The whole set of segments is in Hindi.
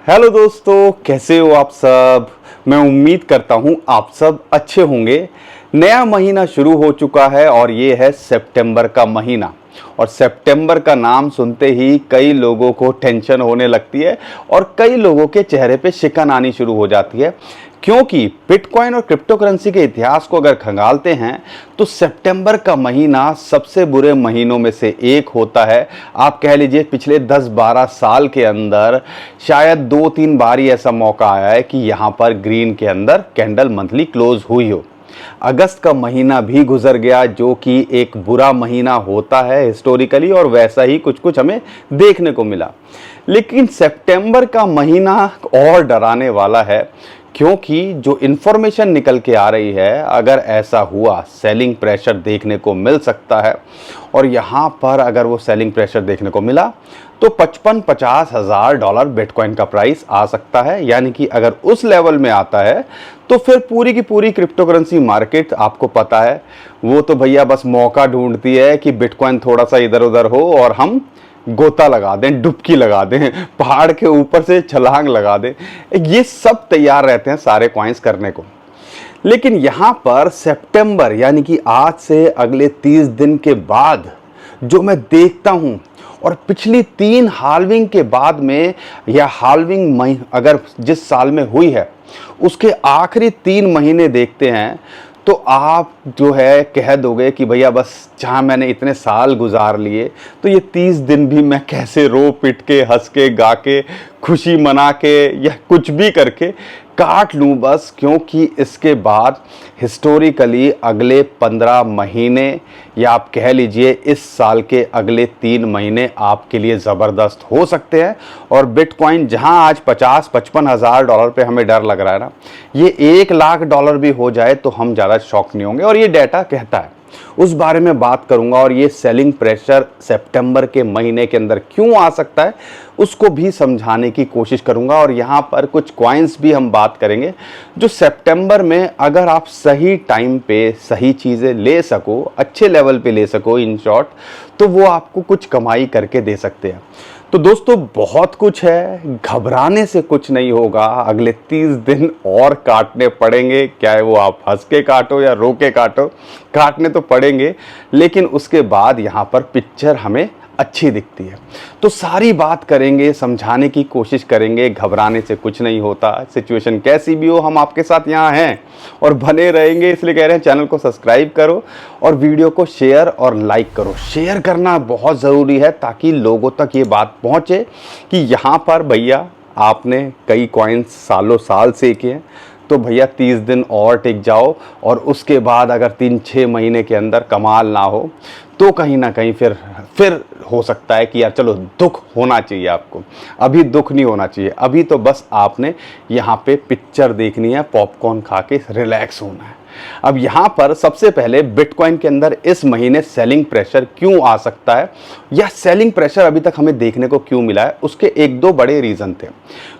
हेलो दोस्तों, कैसे हो आप सब। मैं उम्मीद करता हूं आप सब अच्छे होंगे। नया महीना शुरू हो चुका है और ये है सितंबर का महीना। और सितंबर का नाम सुनते ही कई लोगों को टेंशन होने लगती है और कई लोगों के चेहरे पे शिकन आनी शुरू हो जाती है, क्योंकि बिटकॉइन और क्रिप्टो करेंसी के इतिहास को अगर खंगालते हैं तो सितंबर का महीना सबसे बुरे महीनों में से एक होता है। आप कह लीजिए पिछले 10-12 साल के अंदर शायद 2-3 बार ही ऐसा मौका आया है कि यहाँ पर ग्रीन के अंदर कैंडल मंथली क्लोज हुई हो। अगस्त का महीना भी गुजर गया, जो कि एक बुरा महीना होता है हिस्टोरिकली, और वैसा ही कुछ कुछ हमें देखने को मिला। लेकिन सितंबर का महीना और डराने वाला है, क्योंकि जो इन्फॉर्मेशन निकल के आ रही है, अगर ऐसा हुआ सेलिंग प्रेशर देखने को मिल सकता है। और यहाँ पर अगर वो सेलिंग प्रेशर देखने को मिला तो 55-50 हज़ार डॉलर बिटकॉइन का प्राइस आ सकता है। यानी कि अगर उस लेवल में आता है तो फिर पूरी की पूरी क्रिप्टो करेंसी मार्केट, आपको पता है वो तो भैया बस मौका ढूंढती है कि बिटकॉइन थोड़ा सा इधर उधर हो और हम गोता लगा दें, डुबकी लगा दें, पहाड़ के ऊपर से छलांग लगा दें। ये सब तैयार रहते हैं सारे कॉइन्स करने को। लेकिन यहाँ पर सितंबर यानी कि आज से अगले 30 दिन के बाद जो मैं देखता हूँ, और पिछली 3 हाल्विंग के बाद में, या हाल्विंग अगर जिस साल में हुई है उसके आखिरी 3 महीने देखते हैं, तो आप जो है कह दोगे कि भैया बस जहाँ मैंने इतने साल गुजार लिए, तो ये 30 दिन भी मैं कैसे रो पिट के, हंस के, गा के, खुशी मना के, या कुछ भी करके काट लूँ बस। क्योंकि इसके बाद हिस्टोरिकली अगले 15 महीने, या आप कह लीजिए इस साल के अगले 3 महीने आपके लिए ज़बरदस्त हो सकते हैं। और बिटकॉइन जहां आज 50-55 हज़ार डॉलर पे हमें डर लग रहा है ना, ये 1 लाख डॉलर भी हो जाए तो हम ज़्यादा शॉक नहीं होंगे। और ये डाटा कहता है, उस बारे में बात करूंगा। और ये सेलिंग प्रेशर सितंबर के महीने के अंदर क्यों आ सकता है उसको भी समझाने की कोशिश करूंगा। और यहाँ पर कुछ कॉइन्स भी हम बात करेंगे जो सितंबर में अगर आप सही टाइम पे सही चीज़ें ले सको, अच्छे लेवल पे ले सको, इन शॉर्ट, तो वो आपको कुछ कमाई करके दे सकते हैं। तो दोस्तों बहुत कुछ है, घबराने से कुछ नहीं होगा। अगले 30 दिन और काटने पड़ेंगे, चाहे वो आप हंस के काटो या रो के काटो, काटने तो पड़ेंगे। लेकिन उसके बाद यहाँ पर पिक्चर हमें अच्छी दिखती है। तो सारी बात करेंगे, समझाने की कोशिश करेंगे, घबराने से कुछ नहीं होता। सिचुएशन कैसी भी हो, हम आपके साथ यहाँ हैं और बने रहेंगे। इसलिए कह रहे हैं चैनल को सब्सक्राइब करो और वीडियो को शेयर और लाइक करो। शेयर करना बहुत ज़रूरी है ताकि लोगों तक ये बात पहुँचे कि यहाँ पर भैया आपने कई कॉइन्स सालों साल सीखे हैं, तो भैया 30 दिन और टिक जाओ। और उसके बाद अगर 3-6 महीने के अंदर कमाल ना हो तो कहीं ना कहीं फिर हो सकता है कि यार चलो दुख होना चाहिए आपको। अभी दुख नहीं होना चाहिए, अभी तो बस आपने यहाँ पे पिक्चर देखनी है, पॉपकॉर्न खा के रिलैक्स होना है। अब यहाँ पर सबसे पहले बिटकॉइन के अंदर इस महीने सेलिंग प्रेशर क्यों आ सकता है, या सेलिंग प्रेशर अभी तक हमें देखने को क्यों मिला है, उसके 1-2 बड़े रीज़न थे।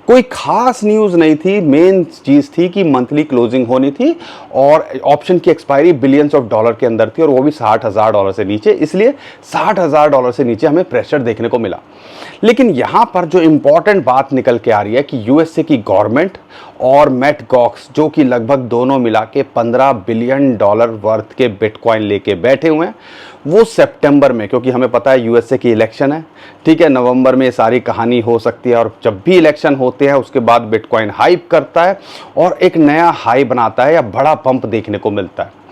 कोई खास न्यूज़ नहीं थी, मेन चीज़ थी कि मंथली क्लोजिंग होनी थी और ऑप्शन की एक्सपायरी बिलियंस ऑफ डॉलर के अंदर थी, और वो भी 60 हज़ार डॉलर से नीचे। इसलिए 60 हज़ार डॉलर से नीचे हमें प्रेशर देखने को मिला। लेकिन यहाँ पर जो इंपॉर्टेंट बात निकल के आ रही है कि यूएसए की गवर्नमेंट और मैट गॉक्स, जो कि लगभग दोनों मिला के 15 बिलियन डॉलर वर्थ के बिटकॉइन लेके बैठे हुए हैं, वो सितंबर में, क्योंकि हमें पता है यूएसए की इलेक्शन है, ठीक है, नवंबर में ये सारी कहानी हो सकती है। और जब भी इलेक्शन होते हैं उसके बाद बिटकॉइन हाइप करता है और एक नया हाई बनाता है या बड़ा पंप देखने को मिलता है।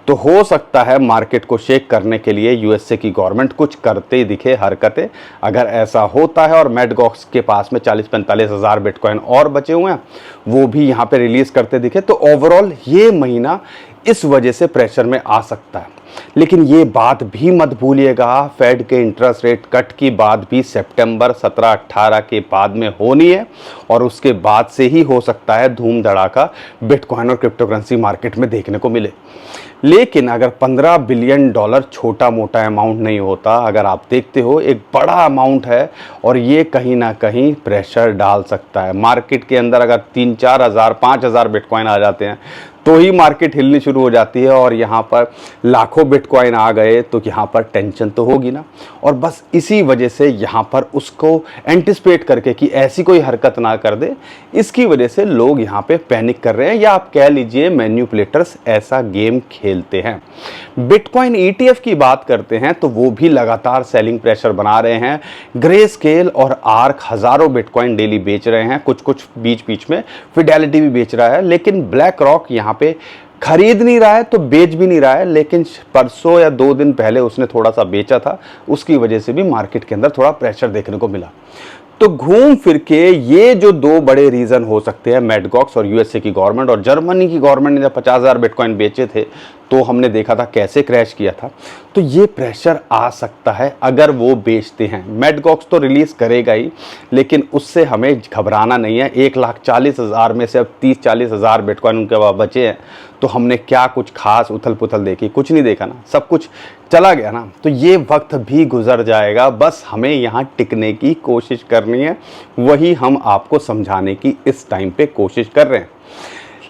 तो हो सकता है मार्केट को शेक करने के लिए यूएसए की गवर्नमेंट कुछ करते दिखे हरकतें। अगर ऐसा होता है और मैट गॉक्स के पास में 40-45 हज़ार बिटकॉइन और बचे हुए हैं, वो भी यहाँ पे रिलीज़ करते दिखे, तो ओवरऑल ये महीना इस वजह से प्रेशर में आ सकता है। लेकिन ये बात भी मत भूलिएगा, फेड के इंटरेस्ट रेट कट की बात भी सितंबर 17-18 के बाद में होनी है, और उसके बाद से ही हो सकता है धूम धड़ाका बिटकॉइन और क्रिप्टो करेंसी मार्केट में देखने को मिले। लेकिन अगर 15 बिलियन डॉलर छोटा मोटा अमाउंट नहीं होता, अगर आप देखते हो एक बड़ा अमाउंट है, और ये कहीं ना कहीं प्रेशर डाल सकता है मार्केट के अंदर। अगर 3-4 हज़ार 5 हज़ार बिटकॉइन आ जाते हैं तो ही मार्केट हिलनी शुरू हो जाती है और यहाँ पर लाखों बिटकॉइन आ गए तो यहाँ पर टेंशन तो होगी ना। और बस इसी वजह से यहाँ पर उसको एंटिसिपेट करके कि ऐसी कोई हरकत ना कर दे, इसकी वजह से लोग यहाँ पे पैनिक कर रहे हैं, या आप कह लीजिए मैन्युपुलेटर्स ऐसा गेम खेलते हैं। बिटकॉइन ETF की बात करते हैं तो वो भी लगातार सेलिंग प्रेशर बना रहे हैं। ग्रे स्केल और आर्क हजारों बिटकॉइन डेली बेच रहे हैं, कुछ कुछ बीच बीच में फिडेलिटी भी बेच रहा है, लेकिन ब्लैक रॉक यहाँ पे खरीद नहीं रहा है तो बेच भी नहीं रहा है। लेकिन परसों या 2 दिन पहले उसने थोड़ा सा बेचा था, उसकी वजह से भी मार्केट के अंदर थोड़ा प्रेशर देखने को मिला। तो घूम फिर के ये जो 2 बड़े रीजन हो सकते हैं, मैड गॉक्स और USA की गवर्नमेंट और जर्मनी की गवर्नमेंट ने जब 50,000 बिटकॉइन बेचे थे तो हमने देखा था कैसे क्रैश किया था। तो ये प्रेशर आ सकता है अगर वो बेचते हैं। मैड गॉक्स तो रिलीज करेगा ही, लेकिन उससे हमें घबराना नहीं है। 1,40,000 में से अब 30-40,000 बिटकॉइन उनके पास बचे हैं, तो हमने क्या कुछ खास उथल पुथल देखी? कुछ नहीं देखा ना, सब कुछ चला गया ना। तो ये वक्त भी गुजर जाएगा, बस हमें यहाँ टिकने की कोशिश करनी है। वही हम आपको समझाने की इस टाइम पे कोशिश कर रहे हैं।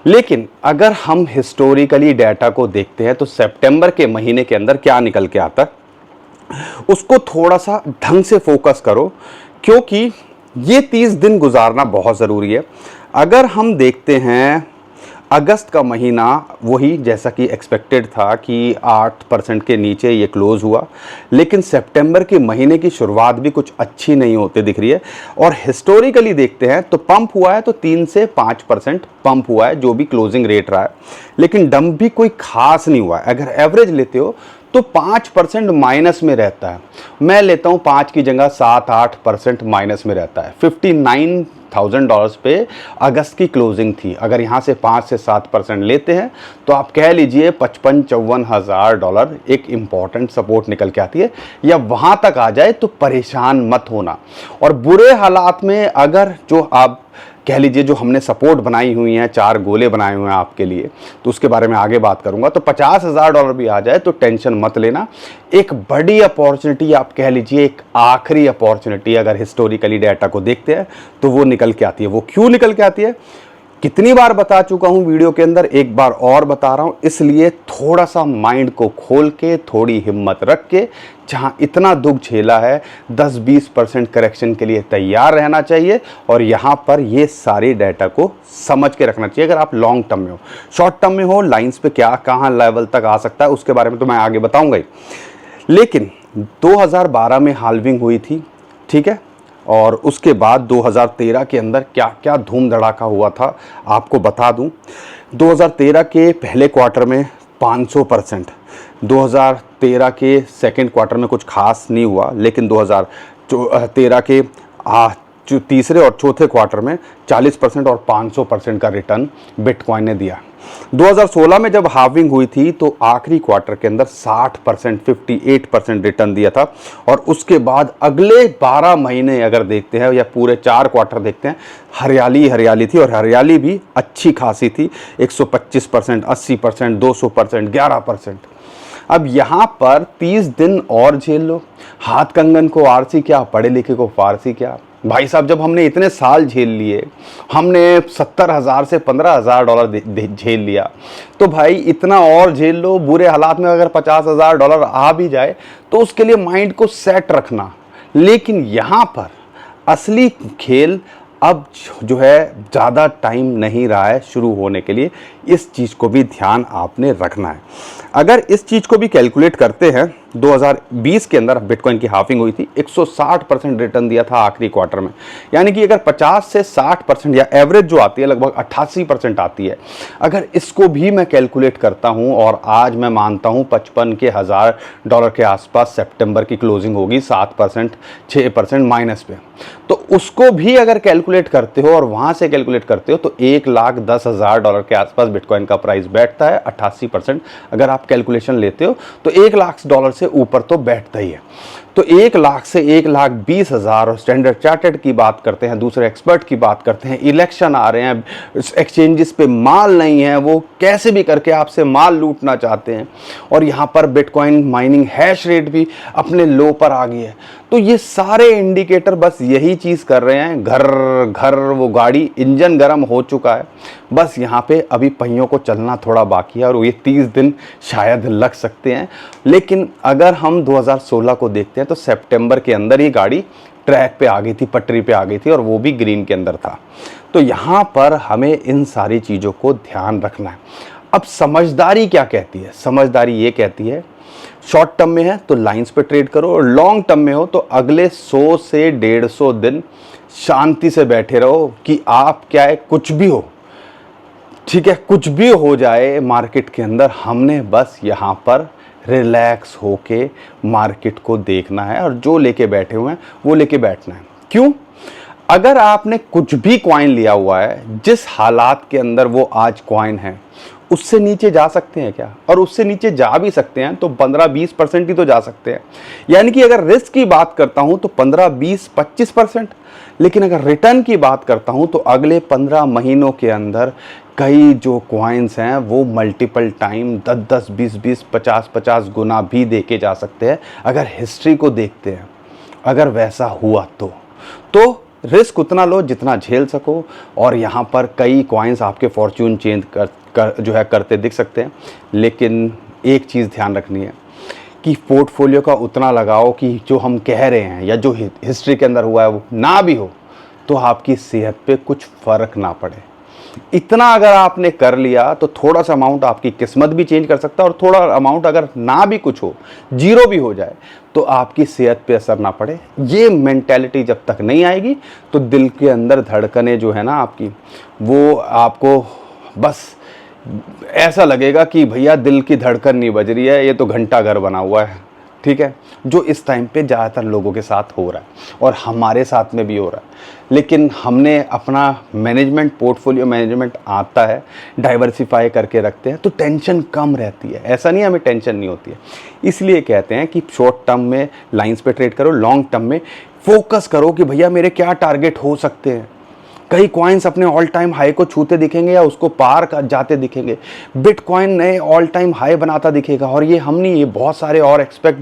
लेकिन अगर हम हिस्टोरिकली डाटा को देखते हैं तो सितंबर के महीने के अंदर क्या निकल के आता है, उसको थोड़ा सा ढंग से फोकस करो, क्योंकि ये 30 दिन गुजारना बहुत ज़रूरी है। अगर हम देखते हैं अगस्त का महीना, वही जैसा कि एक्सपेक्टेड था कि 8% के नीचे ये क्लोज हुआ, लेकिन सितंबर के महीने की शुरुआत भी कुछ अच्छी नहीं होती दिख रही है। और हिस्टोरिकली देखते हैं तो पंप हुआ है तो 3 से 5% पंप हुआ है, जो भी क्लोजिंग रेट रहा है, लेकिन डंप भी कोई खास नहीं हुआ है। अगर एवरेज लेते हो तो 5% माइनस में रहता है। मैं लेता हूँ 5 की जगह 7-8% माइनस में रहता है। $59,000 पे अगस्त की क्लोजिंग थी। अगर यहाँ से 5 से 7% लेते हैं तो आप कह लीजिए $55,000 एक इम्पॉर्टेंट सपोर्ट निकल के आती है, या वहाँ तक आ जाए तो परेशान मत होना। और बुरे हालात में अगर जो आप कह लीजिए जो हमने सपोर्ट बनाई हुई हैं, 4 गोले बनाए हुए हैं आपके लिए, तो उसके बारे में आगे बात करूंगा। तो $50,000 भी आ जाए तो टेंशन मत लेना। एक बड़ी अपॉर्चुनिटी, आप कह लीजिए एक आखिरी अपॉर्चुनिटी, अगर हिस्टोरिकली डाटा को देखते हैं तो वो निकल के आती है। वो क्यों निकल के आती है, कितनी बार बता चुका हूं वीडियो के अंदर, एक बार और बता रहा हूं, इसलिए थोड़ा सा माइंड को खोल के, थोड़ी हिम्मत रख के, जहां इतना दुख झेला है 10-20% करेक्शन के लिए तैयार रहना चाहिए। और यहां पर ये सारी डाटा को समझ के रखना चाहिए। अगर आप लॉन्ग टर्म में हो, शॉर्ट टर्म में हो, लाइंस पे क्या कहां लेवल तक आ सकता है उसके बारे में तो मैं आगे बताऊंगा ही। लेकिन 2012 में हाल्विंग हुई थी, ठीक है, और उसके बाद 2013 के अंदर क्या क्या धूम धड़ाका हुआ था आपको बता दूं। 2013 के पहले क्वार्टर में 500%, 2013 के सेकंड क्वार्टर में कुछ खास नहीं हुआ, लेकिन 2013 के जो तीसरे और चौथे क्वार्टर में 40% और 500% का रिटर्न बिटकॉइन ने दिया। 2016 में जब हार्विंग हुई थी तो आखिरी क्वार्टर के अंदर 60%, 58% रिटर्न दिया था। और उसके बाद अगले 12 महीने अगर देखते हैं या पूरे 4 क्वार्टर देखते हैं, हरियाली थी, और हरियाली भी अच्छी खासी थी। 125%, 80%, 200%, 11%। अब यहाँ पर 30 दिन और झेल लो। हाथ कंगन को आरसी क्या, पढ़े लिखे को फारसी क्या। भाई साहब, जब हमने इतने साल झेल लिए, हमने 70,000 से $15,000 झेल लिया, तो भाई इतना और झेल लो। बुरे हालात में अगर $50,000 आ भी जाए तो उसके लिए माइंड को सेट रखना। लेकिन यहाँ पर असली खेल अब जो है ज़्यादा टाइम नहीं रहा है शुरू होने के लिए। इस चीज़ को भी ध्यान आपने रखना है। अगर इस चीज़ को भी कैलकुलेट करते हैं, 2020 के अंदर बिटकॉइन की हाफिंग हुई थी, 160% रिटर्न दिया था आखिरी क्वार्टर में। यानी कि अगर 50 से 60% या एवरेज जो आती है लगभग 88% आती है। अगर इसको भी मैं कैलकुलेट करता हूं, और आज मैं मानता हूं $55,000 के आसपास सितंबर की क्लोजिंग होगी, 7%, 6% माइनस पे, तो उसको भी अगर कैलकुलेट करते हो और वहां से कैलकुलेट करते हो तो $1,10,000 के आसपास बिटकॉइन का प्राइस बैठता है। 88% अगर आप कैलकुलेशन लेते हो तो $1,00,000 से ऊपर तो बैठता ही है। तो 1 लाख से 1,20,000, और स्टैंडर्ड चार्टर्ड की बात करते हैं, दूसरे एक्सपर्ट की बात करते हैं, इलेक्शन आ रहे हैं, एक्सचेंजेस पे माल नहीं है, वो कैसे भी करके आपसे माल लूटना चाहते हैं, और यहाँ पर बिटकॉइन माइनिंग हैश रेट भी अपने लो पर आ गई है। तो ये सारे इंडिकेटर बस यही चीज़ कर रहे हैं, घर घर वो गाड़ी इंजन गर्म हो चुका है, बस यहाँ पे अभी पहियों को चलना थोड़ा बाकी है, और ये 30 दिन शायद लग सकते हैं। लेकिन अगर हम 2016 को देखते हैं तो सितंबर के अंदर ये गाड़ी ट्रैक पे आ गई थी, पटरी पे आ गई थी, और वो भी ग्रीन के अंदर था। तो यहाँ पर हमें इन सारी चीज़ों को ध्यान रखना है। अब समझदारी क्या कहती है? समझदारी ये कहती है शॉर्ट टर्म में है तो लाइंस पे ट्रेड करो, और लॉन्ग टर्म में हो तो अगले 100 से 150 दिन शांति से बैठे रहो कि आप क्या है, कुछ भी हो, ठीक है, कुछ भी हो जाए मार्केट के अंदर, हमने बस यहाँ पर रिलैक्स होके मार्केट को देखना है, और जो लेके बैठे हुए हैं वो लेके बैठना है। क्यों? अगर आपने कुछ भी कॉइन लिया हुआ है, जिस हालात के अंदर वो आज कॉइन है, उससे नीचे जा सकते हैं क्या? और उससे नीचे जा भी सकते हैं तो 15-20% ही तो जा सकते हैं। यानी कि अगर रिस्क की बात करता हूं तो 15-20-25%, लेकिन अगर रिटर्न की बात करता हूं तो अगले 15 महीनों के अंदर कई जो कॉइन्स हैं वो मल्टीपल टाइम 10-10, 20-20, 50-50 गुना भी देके जा सकते हैं, अगर हिस्ट्री को देखते हैं। अगर वैसा हुआ तो रिस्क उतना लो जितना झेल सको, और यहाँ पर कई कॉइन्स आपके फॉर्च्यून चेंज करते दिख सकते हैं। लेकिन एक चीज़ ध्यान रखनी है कि पोर्टफोलियो का उतना लगाओ कि जो हम कह रहे हैं या जो हिस्ट्री के अंदर हुआ है वो ना भी हो, तो आपकी सेहत पे कुछ फ़र्क ना पड़े। इतना अगर आपने कर लिया तो थोड़ा सा अमाउंट आपकी किस्मत भी चेंज कर सकता है, और थोड़ा अमाउंट अगर ना भी कुछ हो, जीरो भी हो जाए, तो आपकी सेहत पे असर ना पड़े। ये मेंटेलिटी जब तक नहीं आएगी तो दिल के अंदर धड़कने जो है ना आपकी, वो आपको बस ऐसा लगेगा कि भैया दिल की धड़कन नहीं बज रही है, ये तो घंटा घर बना हुआ है। ठीक है, जो इस टाइम पे ज़्यादातर लोगों के साथ हो रहा है और हमारे साथ में भी हो रहा है। लेकिन हमने अपना मैनेजमेंट, पोर्टफोलियो मैनेजमेंट आता है, डाइवर्सिफाई करके रखते हैं, तो टेंशन कम रहती है। ऐसा नहीं हमें टेंशन नहीं होती है। इसलिए कहते हैं कि शॉर्ट टर्म में लाइंस पे ट्रेड करो, लॉन्ग टर्म में फोकस करो कि भैया मेरे क्या टारगेट हो सकते हैं। कई कॉइन्स अपने ऑल टाइम हाई को छूते दिखेंगे या उसको पार कर जाते दिखेंगे। बिटकॉइन नए ऑल टाइम हाई बनाता दिखेगा, और ये हम नहीं, ये बहुत सारे और एक्सपर्ट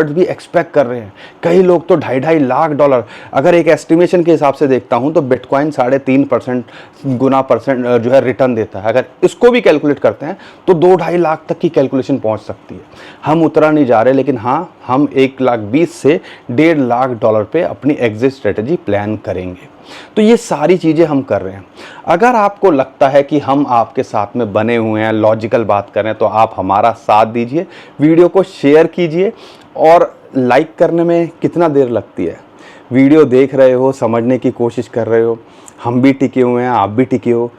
भी एक्सपेक्ट कर रहे हैं। कई लोग तो 2.5 लाख डॉलर, अगर एक एस्टिमेशन के हिसाब से देखता हूं तो बिटकॉइन 3.5% गुना परसेंट जो है रिटर्न देता है। अगर इसको भी कैलकुलेट करते हैं तो 2-2.5 लाख तक की कैलकुलेशन पहुंच सकती है। हम उतरा नहीं जा रहे, लेकिन हाँ, हम 1,20,000 से 1.5 लाख डॉलर पे अपनी एग्जिट स्ट्रेटजी प्लान करेंगे। तो ये सारी चीज़ें हम कर रहे हैं। अगर आपको लगता है कि हम आपके साथ में बने हुए हैं, लॉजिकल बात करें, तो आप हमारा साथ दीजिए, वीडियो को शेयर कीजिए। और लाइक करने में कितना देर लगती है? वीडियो देख रहे हो, समझने की कोशिश कर रहे हो, हम भी टिके हुए हैं, आप भी टिके हो।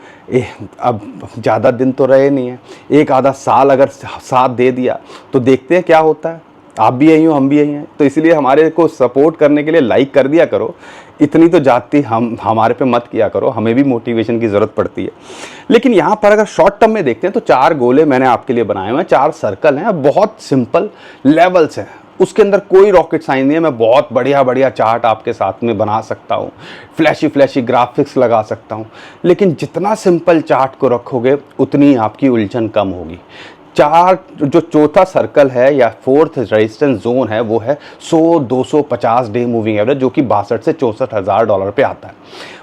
अब ज़्यादा दिन तो रहे नहीं है, एक आधा साल अगर साथ दे दिया तो देखते हैं क्या होता है। आप भी यही हो, हम भी यही हैं, तो इसलिए हमारे को सपोर्ट करने के लिए लाइक कर दिया करो। इतनी तो जाती हमारे पे मत किया करो, हमें भी मोटिवेशन की ज़रूरत पड़ती है। लेकिन यहाँ पर अगर शॉर्ट टर्म में देखते हैं तो 4 गोले मैंने आपके लिए बनाए हुए हैं, 4 सर्कल हैं, बहुत सिंपल लेवल्स हैं। उसके अंदर कोई रॉकेट साइंस नहीं है। मैं बहुत बढ़िया बढ़िया चार्ट आपके साथ में बना सकता हूँ, फ्लैशी ग्राफिक्स लगा सकता हूँ, लेकिन जितना सिंपल चार्ट को रखोगे उतनी आपकी उलझन कम होगी। जो चौथा सर्कल है या फोर्थ रेजिस्टेंस जोन है, वो है 100-250 डे मूविंग एवरेज, जो कि 62 से 64 हज़ार डॉलर पे आता है।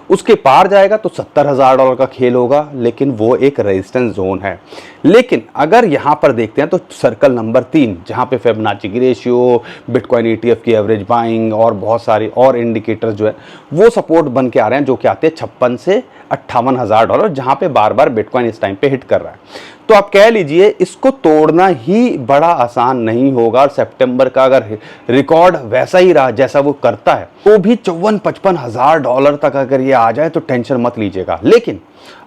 उसके पार जाएगा तो 70 हज़ार डॉलर का खेल होगा, लेकिन वो एक रेजिस्टेंस जोन है। लेकिन अगर यहाँ पर देखते हैं तो सर्कल नंबर 3, जहाँ पे फिबोनाची की रेशियो, बिटकॉइन ETF की एवरेज बाइंग और बहुत सारी और इंडिकेटर्स जो है वो सपोर्ट बन के आ रहे हैं, जो कि आते हैं 56 से 58 हज़ार डॉलर, जहाँ पे बार बार बिटकॉइन इस टाइम पे हिट कर रहा है। तो आप कह लीजिए इसको तोड़ना ही बड़ा आसान नहीं होगा। और सितंबर का अगर रिकॉर्ड वैसा ही रहा जैसा वो करता है, तो भी 54-55 हज़ार डॉलर तक अगर ये आ जाए तो टेंशन मत लीजिएगा। लेकिन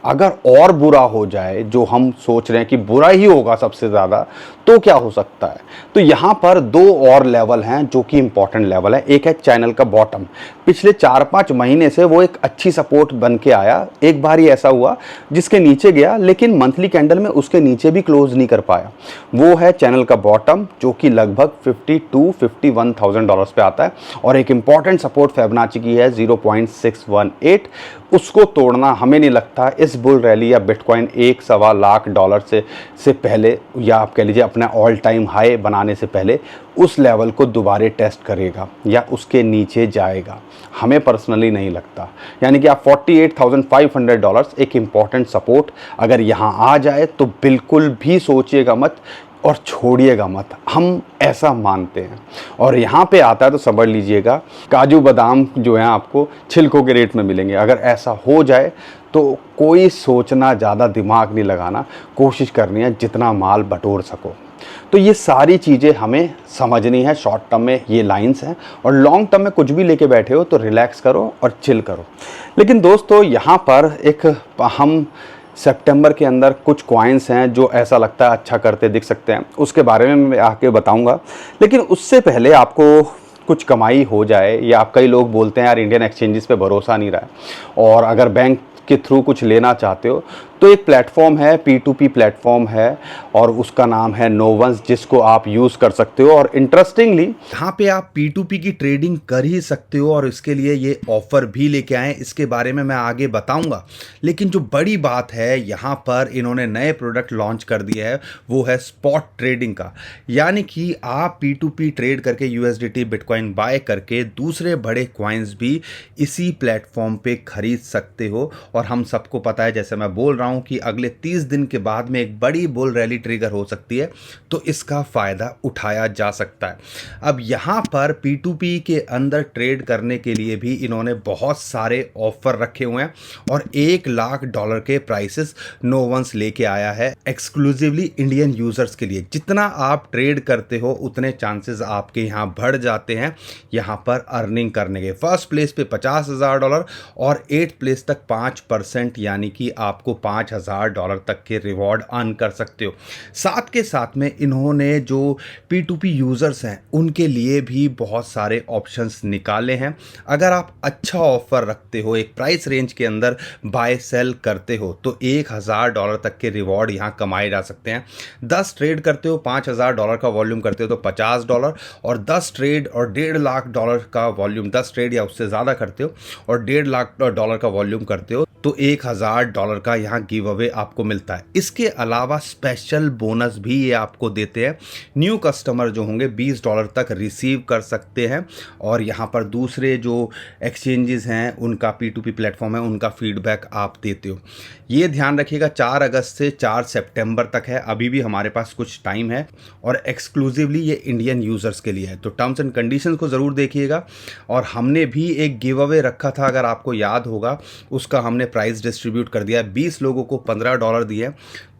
अगर और बुरा हो जाए, जो हम सोच रहे हैं कि बुरा ही होगा सबसे ज़्यादा, तो क्या हो सकता है। तो यहाँ पर दो और लेवल हैं जो कि इंपॉर्टेंट लेवल है। एक है चैनल का बॉटम, पिछले 4-5 महीने से वो एक अच्छी सपोर्ट बन के आया। एक बार ही ऐसा हुआ जिसके नीचे गया, लेकिन मंथली कैंडल में उसके नीचे भी क्लोज नहीं कर पाया। वो है चैनल का बॉटम, जो कि लगभग $52,000-51,000 पे आता है। और एक इंपॉर्टेंट सपोर्ट फिबोनाची की है 0.618, उसको तोड़ना हमें नहीं लगता इस बुल रैली या बिटकॉइन $1.25 से पहले, या आप कह लीजिए अपना ऑल टाइम हाई बनाने से पहले उस लेवल को दोबारा टेस्ट करेगा या उसके नीचे जाएगा। हमें पर्सनली नहीं लगता। यानी कि आप $48,500 एक इम्पॉर्टेंट सपोर्ट अगर यहाँ आ जाए तो बिल्कुल भी सोचिएगा मत और छोड़िएगा मत, हम ऐसा मानते हैं। और यहाँ पे आता है तो समझ लीजिएगा काजू बादाम जो है आपको छिलकों के रेट में मिलेंगे। अगर ऐसा हो जाए तो कोई सोचना, ज़्यादा दिमाग नहीं लगाना, कोशिश करनी है जितना माल बटोर सको। तो ये सारी चीज़ें हमें समझनी है। शॉर्ट टर्म में ये लाइंस हैं और लॉन्ग टर्म में कुछ भी लेके बैठे हो तो रिलैक्स करो और चिल करो। लेकिन दोस्तों यहाँ पर एक हम सितंबर के अंदर कुछ कॉइन्स हैं जो ऐसा लगता है अच्छा करते दिख सकते हैं, उसके बारे में मैं आके बताऊंगा। लेकिन उससे पहले आपको कुछ कमाई हो जाए, या आप कई लोग बोलते हैं यार इंडियन एक्सचेंजेस पे भरोसा नहीं रहा है, और अगर बैंक के थ्रू कुछ लेना चाहते हो तो एक प्लेटफॉर्म है, P2P प्लेटफॉर्म है और उसका नाम है नोवंस, जिसको आप यूज़ कर सकते हो। और इंटरेस्टिंगली यहाँ पे आप P2P की ट्रेडिंग कर ही सकते हो और इसके लिए ये ऑफ़र भी लेके आए, इसके बारे में मैं आगे बताऊंगा। लेकिन जो बड़ी बात है, यहाँ पर इन्होंने नए प्रोडक्ट लॉन्च कर दिया है, वो है स्पॉट ट्रेडिंग का। यानी कि आप P2P ट्रेड करके USDT बिटकॉइन बाय करके दूसरे बड़े कॉइन्स भी इसी प्लेटफॉर्म पे खरीद सकते हो। और हम सबको पता है, जैसे मैं बोल रहा हूं कि अगले 30 दिन के बाद में एक बड़ी बुल रैली ट्रिगर हो सकती है, तो इसका फायदा उठाया जा सकता है। अब यहां पर P2P के अंदर ट्रेड करने के लिए भी इन्होंने बहुत सारे ऑफर रखे हुए हैं और $1,00,000 के प्राइसेस नोवंस लेके आया है एक्सक्लूसिवली इंडियन यूजर्स के लिए। जितना आप ट्रेड करते हो उतने चांसेस आपके यहां बढ़ जाते हैं यहां पर अर्निंग करने के। फर्स्ट प्लेस पे $50,000 और 8th प्लेस तक 5%, यानी कि आपको $5,000 तक के रिवॉर्ड अर्न कर सकते हो। साथ के साथ में इन्होंने जो P2P यूज़र्स हैं उनके लिए भी बहुत सारे ऑप्शंस निकाले हैं। अगर आप अच्छा ऑफर रखते हो, एक प्राइस रेंज के अंदर बाय सेल करते हो, तो $1,000 तक के रिवॉर्ड यहाँ कमाए जा सकते हैं। 10 ट्रेड करते हो, $5,000 का वॉल्यूम करते हो तो $50, और 10 ट्रेड और $1,50,000 का वॉल्यूम, 10 ट्रेड या उससे ज़्यादा करते हो और $1,50,000 का वॉल्यूम करते हो तो $1,000 का यहाँ गिव अवे आपको मिलता है। इसके अलावा स्पेशल बोनस भी ये आपको देते हैं। न्यू कस्टमर जो होंगे $20 तक रिसीव कर सकते हैं। और यहाँ पर दूसरे जो एक्सचेंजेस हैं उनका P2P प्लेटफॉर्म है, उनका फीडबैक आप देते हो। ये ध्यान रखिएगा 4 अगस्त से 4 सितंबर तक है, अभी भी हमारे पास कुछ टाइम है और एक्सक्लूसिवली ये इंडियन यूज़र्स के लिए है। तो टर्म्स एंड कंडीशंस को ज़रूर देखिएगा। और हमने भी एक गिव अवे रखा था, अगर आपको याद होगा, उसका हमने प्राइस डिस्ट्रीब्यूट कर दिया। 20 लोगों को $15 दिए,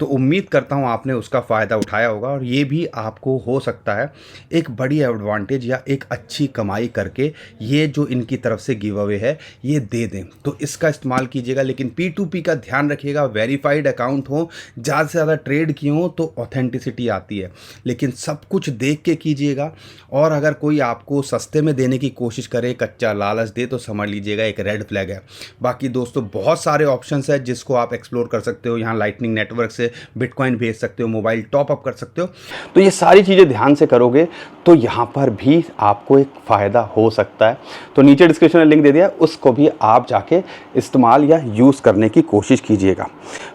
तो उम्मीद करता हूँ आपने उसका फ़ायदा उठाया होगा। और ये भी आपको हो सकता है एक बड़ी एडवांटेज या एक अच्छी कमाई करके ये जो इनकी तरफ से गिव अवे है ये दे दें, तो इसका इस्तेमाल कीजिएगा। लेकिन P2P का ध्यान रखिएगा, वेरीफाइड अकाउंट हो, ज़्यादा से ज़्यादा ट्रेड की हो तो ऑथेंटिसिटी आती है, लेकिन सब कुछ देख के कीजिएगा। और अगर कोई आपको सस्ते में देने की कोशिश करे, कच्चा लालच दे, तो समझ लीजिएगा एक रेड फ्लैग है। बाकी दोस्तों बहुत सारे ऑप्शंस हैं जिसको आप एक्सप्लोर कर सकते हो। यहाँ लाइटनिंग नेटवर्क से बिटकॉइन भेज सकते हो, मोबाइल टॉप अप कर सकते हो। तो ये सारी चीज़ें ध्यान से करोगे तो यहाँ पर भी आपको एक फ़ायदा हो सकता है। तो नीचे डिस्क्रिप्शन में लिंक दे दिया, उसको भी आप जाके इस्तेमाल या यूज़ करने की कोशिश कीजिएगा।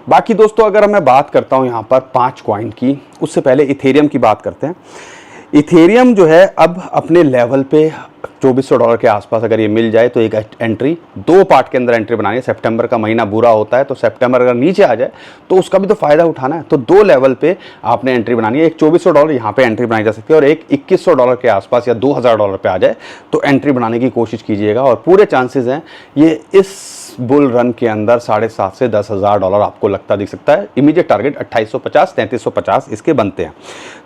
बाकी दोस्तों अगर मैं बात करता हूँ यहाँ पर 5 कॉइन की, उससे पहले इथेरियम की बात करते हैं। इथेरियम जो है अब अपने लेवल पे $2,400 के आसपास अगर ये मिल जाए तो एक एंट्री, 2 पार्ट के अंदर एंट्री बनानी है। सितंबर का महीना बुरा होता है, तो सितंबर अगर नीचे आ जाए तो उसका भी तो फ़ायदा उठाना है। तो 2 लेवल पे आपने एंट्री बनानी है। एक $2,400 यहाँ पे एंट्री बनाई जा सकती है और एक $2,100 के आसपास या $2,000 पे आ जाए तो एंट्री बनाने की कोशिश कीजिएगा। और पूरे चांसेस हैं ये इस बुल रन के अंदर 7.5 से 10,000 डॉलर आपको लगता दिख सकता है। इमीडिएट टारगेट 2850 3350 इसके बनते हैं।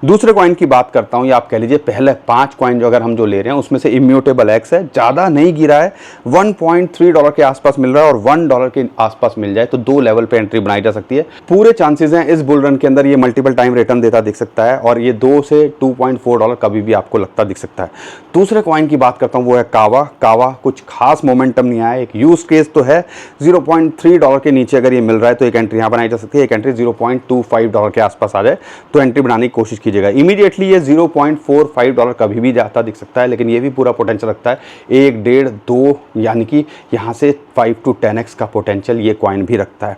दूसरे कॉइन की बात करता हूं, या आप कह लीजिए पहले 5 कॉइन जो अगर हम जो ले रहे हैं उसमें से इम्यूटेबल एक्स है, ज़्यादा नहीं गिरा है, 1.3 डॉलर के आसपास मिल रहा है और 1 डॉलर के आसपास मिल जाए तो 2 लेवल पे एंट्री बनाई जा सकती है। पूरे चांसेस हैं इस बुल रन के अंदर ये मल्टीपल टाइम रिटर्न देता दिख सकता है और ये 2 से 2.4 डॉलर कभी भी आपको लगता दिख सकता है। दूसरे कॉइन की बात करता हूं, वो है कावा। कावा कुछ खास मोमेंटम नहीं आया, एक यूज केस तो है, 0.3 डॉलर के नीचे अगर ये मिल रहा है तो एक एंट्री यहाँ बनाई जा सकती है। एक एंट्री 0.25 डॉलर के आसपास आ जाए तो एंट्री बनाने की कोशिश कीजिएगा। इमीडिएटली ये 0.45 डॉलर कभी भी जाता दिख सकता है, लेकिन ये भी पूरा पोटेंशियल रखता है 1, 1.5, 2, यानी कि यहाँ से 5 to 10x का पोटेंशियल ये कॉइन भी रखता है।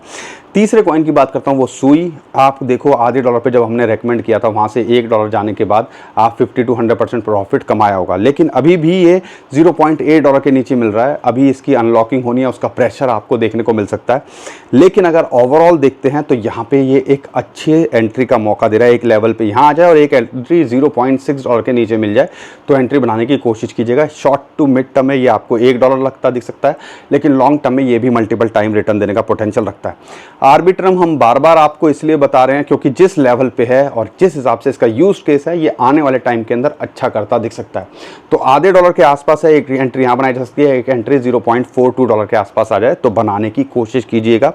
तीसरे कॉइन की बात करता हूँ, वो सुई। आप देखो आधे डॉलर पे जब हमने रेकमेंड किया था वहाँ से 1 डॉलर जाने के बाद आप 50 to 100% प्रॉफिट कमाया होगा, लेकिन अभी भी ये 0.8 डॉलर के नीचे मिल रहा है। अभी इसकी अनलॉकिंग होनी है, उसका प्रेशर आपको देखने को मिल सकता है, लेकिन अगर ओवरऑल देखते हैं तो यहाँ पे ये एक अच्छे एंट्री का मौका दे रहा है। एक लेवल पे यहाँ आ जाए और एक एंट्री 0.6 डॉलर के नीचे मिल जाए तो एंट्री बनाने की कोशिश कीजिएगा। शॉर्ट टू मिड टर्म में ये आपको 1 डॉलर लगता दिख सकता है, लेकिन लॉन्ग टर्म में ये भी मल्टीपल टाइम रिटर्न देने का पोटेंशियल रखता है। आर्बिट्रम हम बार बार आपको इसलिए बता रहे हैं क्योंकि जिस लेवल पे है और जिस हिसाब से इसका यूज केस है ये आने वाले टाइम के अंदर अच्छा करता दिख सकता है। तो आधे डॉलर के आसपास है, एक एंट्री यहाँ बनाई जा सकती है। एक एंट्री 0.42 डॉलर के आसपास आ जाए तो बनाने की कोशिश कीजिएगा।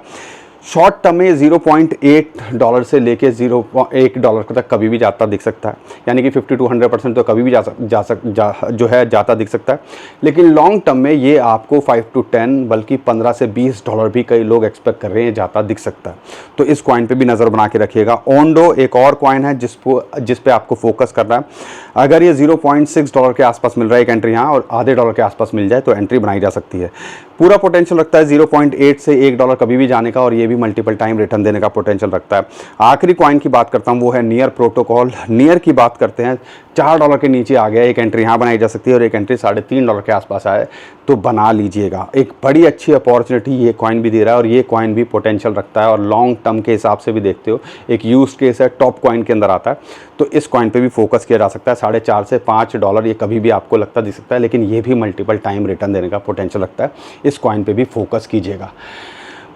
शॉर्ट टर्म में 0.8 डॉलर से लेके 0.1 डॉलर तक कभी भी जाता दिख सकता है, यानी कि 50 to 100% तो कभी भी जाता दिख सकता है। लेकिन लॉन्ग टर्म में ये आपको 5 to 10 बल्कि 15 से 20 डॉलर भी कई लोग एक्सपेक्ट कर रहे हैं जाता दिख सकता है। तो इस कॉइन पे भी नज़र बना के रखिएगा। ओंडो एक और कॉइन है जिस पे आपको फोकस करना है। अगर ये 0.6 डॉलर के आसपास मिल रहा है एक एंट्री यहाँ और आधे डॉलर के आसपास मिल जाए तो एंट्री बनाई जा सकती है। पूरा पोटेंशियल रखता है 0.8 से 1 डॉलर कभी भी जाने का और ये भी मल्टीपल टाइम रिटर्न देने का पोटेंशियल रखता है। आखिरी कॉइन की बात करता हूँ, वो है नियर प्रोटोकॉल। नियर की बात करते हैं, 4 डॉलर के नीचे आ गया, एक एंट्री यहाँ बनाई जा सकती है और एक एंट्री 3.5 डॉलर के आसपास आए तो बना लीजिएगा। एक बड़ी अच्छी अपॉर्चुनिटी ये कॉइन भी दे रहा है और ये कॉइन भी पोटेंशियल रखता है और लॉन्ग टर्म के हिसाब से भी देखते हो एक यूज केस है, टॉप कॉइन के अंदर आता है, तो इस कॉइन पे भी फोकस किया जा सकता है। 4.5 से 5 डॉलर ये कभी भी आपको लगता दिख सकता है, लेकिन ये भी मल्टीपल टाइम रिटर्न देने का पोटेंशियल रखता है। इस कॉइन पे भी फोकस कीजिएगा।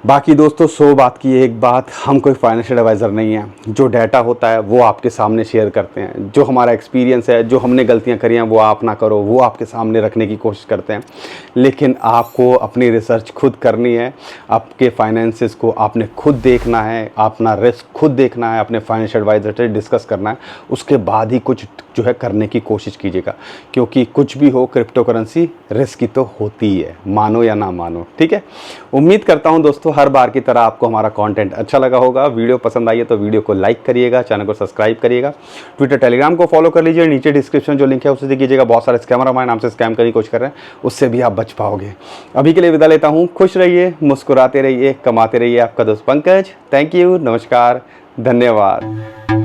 बाकी दोस्तों 100 बात की एक बात, हम कोई फाइनेंशियल एडवाइज़र नहीं है। जो डाटा होता है वो आपके सामने शेयर करते हैं, जो हमारा एक्सपीरियंस है, जो हमने गलतियां करी हैं वो आप ना करो, वो आपके सामने रखने की कोशिश करते हैं। लेकिन आपको अपनी रिसर्च खुद करनी है, आपके फाइनेंसेस को आपने खुद देखना है, अपना रिस्क खुद देखना है, अपने फाइनेंशियल एडवाइज़र से डिस्कस करना है, उसके बाद ही कुछ जो है करने की कोशिश कीजिएगा। क्योंकि कुछ भी हो क्रिप्टो करेंसी रिस्क की तो होती ही है, मानो या ना मानो। ठीक है, उम्मीद करता हूँ दोस्तों हर बार की तरह आपको हमारा कंटेंट अच्छा लगा होगा। वीडियो पसंद आई है तो वीडियो को लाइक करिएगा, चैनल को सब्सक्राइब करिएगा, ट्विटर टेलीग्राम को फॉलो कर लीजिए, नीचे डिस्क्रिप्शन जो लिंक है उससे देखिएगा। बहुत सारे स्कैमर हमारे नाम से स्कैम करने की कोशिश कर रहे हैं, उससे भी आप बच पाओगे। अभी के लिए विदा लेता हूँ। खुश रहिए, मुस्कुराते रहिए, कमाते रहिए। आपका दोस्त पंकज। थैंक यू, नमस्कार, धन्यवाद।